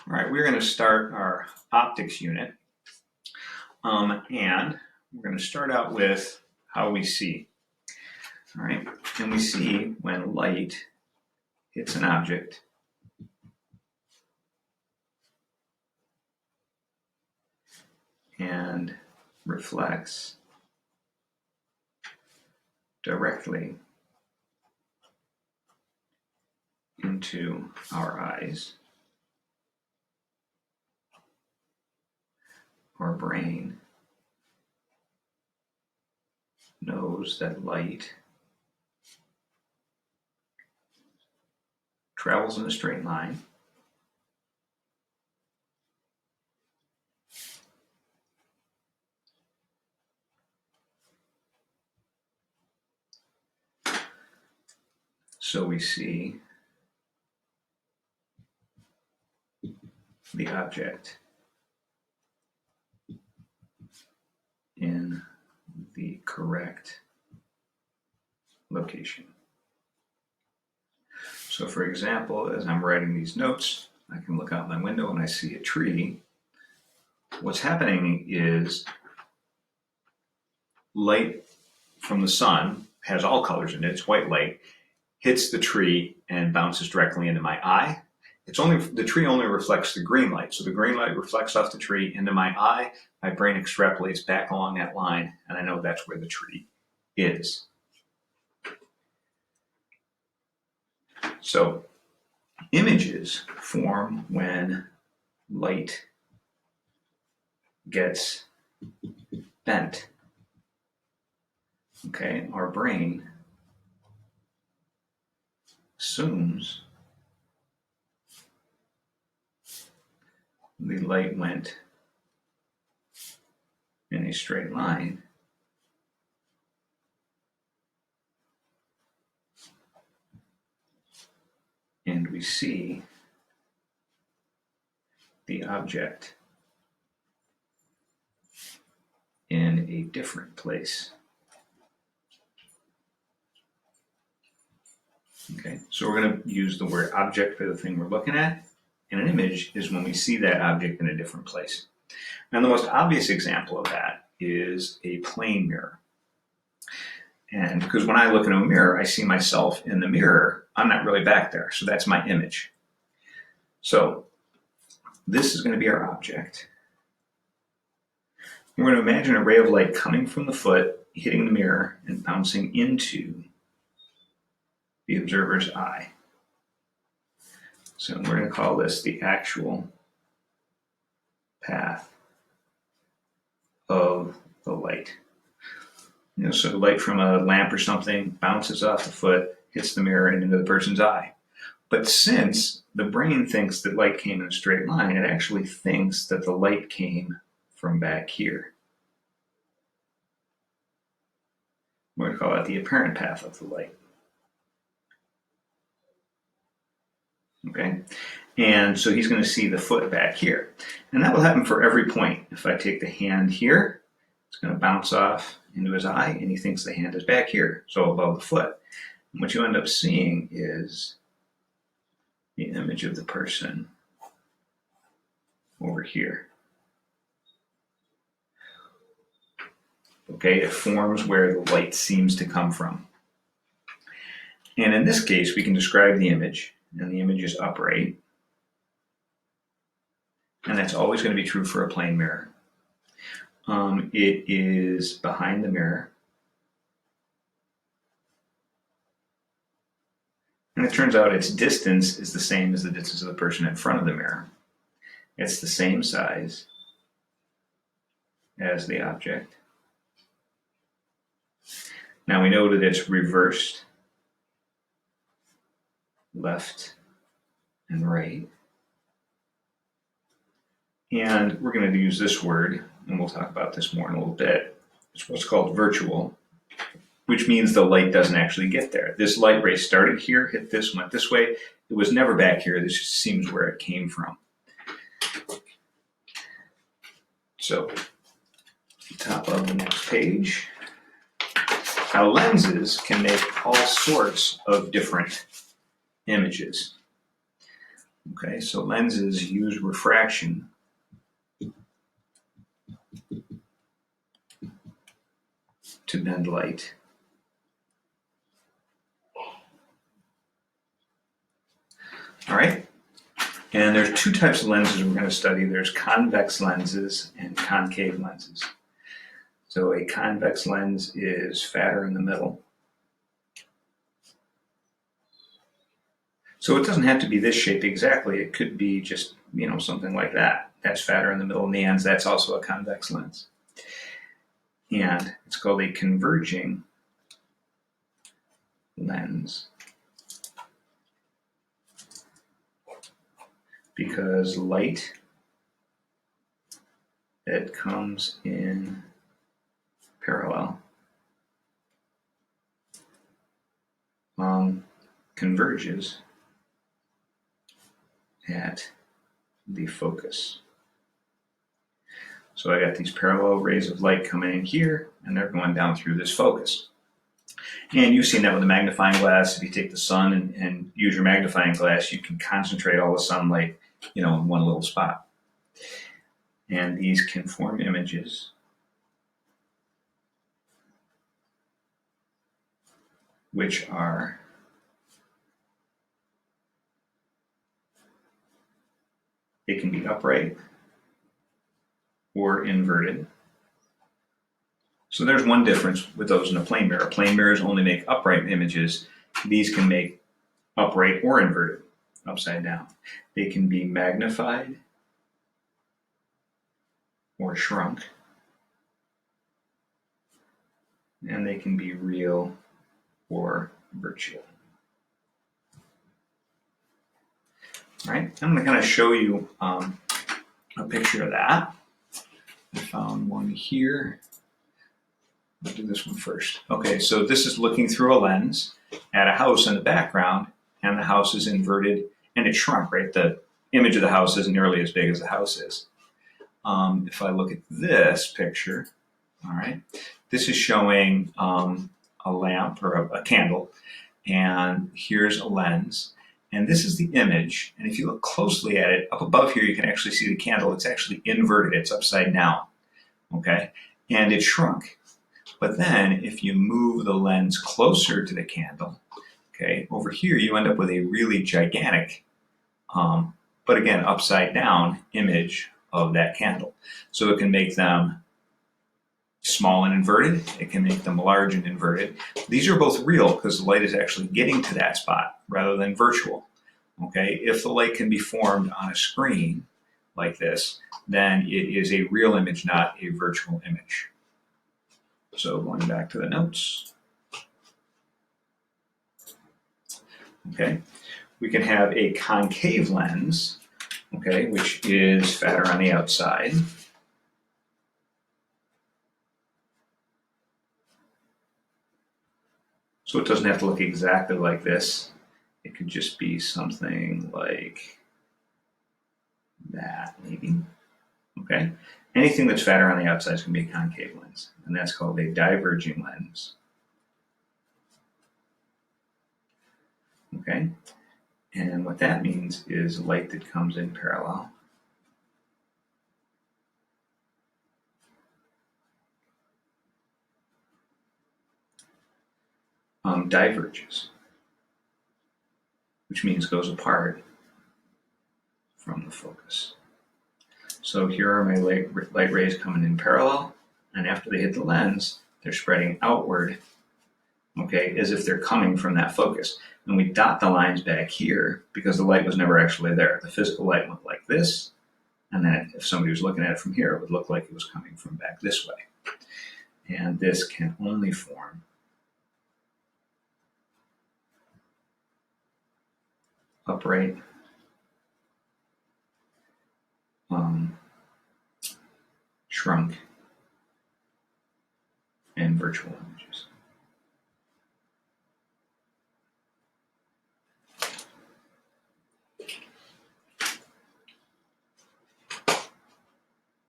All right, we're going to start our optics unit. And we're going to start out with how we see. All right, and we see when light hits an object and reflects directly into our eyes, our brain knows that light travels in a straight line so we see the object in the correct location. So for example, as I'm writing these notes, I can look out my window and I see a tree. What's happening is light from the sun has all colors in it. It's white light, hits the tree and bounces directly into my eye. The tree only reflects the green light. So the green light reflects off the tree into my eye. My brain extrapolates back along that line, and I know that's where the tree is. So images form when light gets bent. Okay, our brain assumes the light went in a straight line and we see the object in a different place. Okay, so we're going to use the word object for the thing we're looking at, and an image is when we see that object in a different place. And the most obvious example of that is a plane mirror. And because when I look in a mirror, I see myself in the mirror, I'm not really back there, so that's my image. So this is going to be our object. We're going to imagine a ray of light coming from the foot, hitting the mirror, and bouncing into the observer's eye. So we're going to call this the actual path of the light. So light from a lamp or something bounces off the foot, hits the mirror, and into the person's eye. But since the brain thinks that light came in a straight line, it actually thinks that the light came from back here. We're going to call that the apparent path of the light. Okay, and so he's going to see the foot back here. And that will happen for every point. If I take the hand here, it's going to bounce off into his eye, and he thinks the hand is back here, so above the foot. And what you end up seeing is the image of the person over here. Okay, it forms where the light seems to come from. And in this case, we can describe the image, and the image is upright. And that's always going to be true for a plane mirror. It is behind the mirror. And it turns out its distance is the same as the distance of the person in front of the mirror. It's the same size as the object. Now we know that it's reversed, left and right. And we're going to use this word, and we'll talk about this more in a little bit. It's what's called virtual, which means the light doesn't actually get there. This light ray started here, hit this, went this way. It was never back here. This just seems where it came from. So, top of the next page. Now, lenses can make all sorts of different images. Okay, so lenses use refraction to bend light. All right, and there's two types of lenses we're going to study. There's convex lenses and concave lenses. So a convex lens is fatter in the middle. So it doesn't have to be this shape exactly. It could be just, something like that. That's fatter in the middle and the ends. That's also a convex lens. And it's called a converging lens because light that comes in parallel converges at the focus. So I got these parallel rays of light coming in here, and they're going down through this focus. And you've seen that with a magnifying glass. If you take the sun and use your magnifying glass, you can concentrate all the sunlight, in one little spot. And these can form images which are they can be upright or inverted. So there's one difference with those in a plane mirror. Plane mirrors only make upright images. These can make upright or inverted, upside down. They can be magnified or shrunk. And they can be real or virtual. All right, I'm going to kind of show you a picture of that. I found one here. Let's do this one first. Okay, so this is looking through a lens at a house in the background, and the house is inverted and it shrunk, right? The image of the house isn't nearly as big as the house is. If I look at this picture, all right, this is showing a lamp or a candle, and here's a lens. And this is the image, and if you look closely at it, up above here you can actually see the candle. It's actually inverted, it's upside down, okay? And it shrunk. But then if you move the lens closer to the candle, okay, over here you end up with a really gigantic, but again, upside down image of that candle. So it can make them small and inverted. It can make them large and inverted. These are both real because the light is actually getting to that spot rather than virtual. Okay, if the light can be formed on a screen like this, then it is a real image, not a virtual image. So going back to the notes. Okay, we can have a concave lens, okay, which is fatter on the outside. So it doesn't have to look exactly like this. It could just be something like that, maybe. Okay? Anything that's fatter on the outside is going to be a concave lens, and that's called a diverging lens. Okay? And what that means is light that comes in parallel diverges, which means goes apart from the focus. So here are my light rays coming in parallel, and after they hit the lens, they're spreading outward, okay, as if they're coming from that focus. And we dot the lines back here because the light was never actually there. The physical light went like this, and then if somebody was looking at it from here, it would look like it was coming from back this way. And this can only form upright, shrunk, and virtual images.